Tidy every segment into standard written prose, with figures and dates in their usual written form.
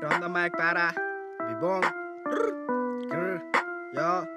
Put on the mic para Bibong Grr Yo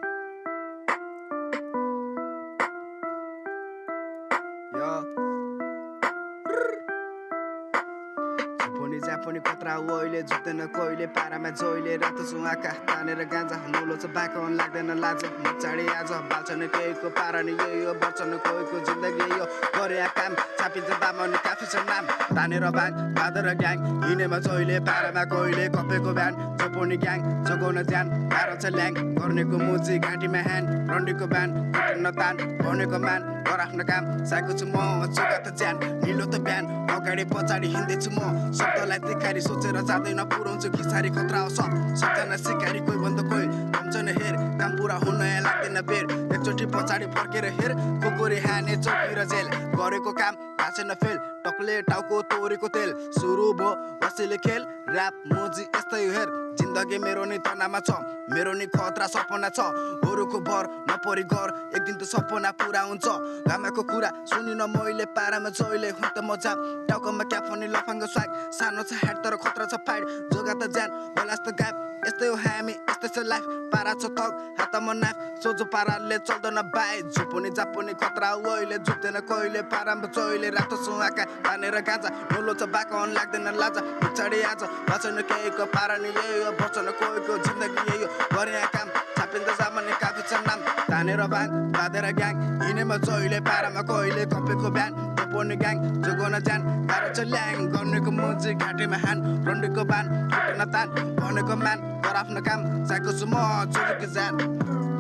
Japoni Japoni कत्रा ओइले जुत्दैन कोइले पारामा जोइले रातो सुहाका तानेर गाँजा नौलो छ बाको लाग्दैन लाज मुचाडी आज बाल्छन् केहीको पारा नि यो बर्छन् कोहीको जिन्दगी यो गरे काम छापिन्छ दामन काफी छ नाम तानेर बाङ बादर ग्याङ हिँडेमा जोइले पारामा कोइले कपेको बिहान जपोनी ग्याङ जोगाउन ज्यान गाह्रो छ ल्याङ गर्नेको मुजी घाँटीमा ह्यान्ड रन्डीको ब्यान कुट्न तान भनेको मान गर आफ्नो काम साको छु म जोगा त ज्यान निलो त बिहान अगाडि पछाडि हिँड्दैछु म शब्दलाई तिखारी सोचेर जाँदैन पुऱ्याउँछु खिसारी खतरा हो सबजना सिकारी कोही भन्दा कोही सम्झने हेर काम पुरा हुन लाग्दैन बेर एकचोटि पछाडि फर्केर हेर कुकुरी हाने चौकी र जेल गरेको काम भाँचेन फेल टक्ले टाउको तोरेको तेल सुरु भो बसेले खेल ऱ्याप मुजी यस्तै हेर जिन्दगी मेरो नि तनामा छ मेरो नि खतरा सपना छ अरूको भर नपरी घर एक दिन त सपना पुरा हुन्छ घामाको कुरा सुनिन मैले पारामा जोइले हुन त मजा टाउकोमा क्याप अनि लफाङ्ग स्वाग सानो छ ह्याट तर खतरा छ फाइट जोगा त ज्यान होला जस्तो गाप यस्तै हो हामी यस्तै छ लाइफ पारा छ थक हातमा नाफ सोझो पाराले चल्दैन बाई झुपुनी जापुनी खतरा ओइले जुत्दैन कोइले पारामा जोइले रातो सुहाका तानेर गाँजा नौलो छ बाको लाग्दैन लाजा पछाडि आज बचन केहीको पारा नि यो बचन कोहीको जिन्दगी यो गरे काम छापिन्छ सामान्य काफी छ नाम तानेर बाङ बाँधेर ग्याङ हिँडेमा जोइले पारामा कोइले कपेको बिहान पोनी ग्याङ जोगाउन ज्यान गाह्रो छ ल्याङ गर्नेको मुजी घाँटीमा हान रन्डीको बान कुट्न तान भनेको मान गर आफ्नो काम चाहेको छु म जोगेको ज्यान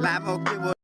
लामो के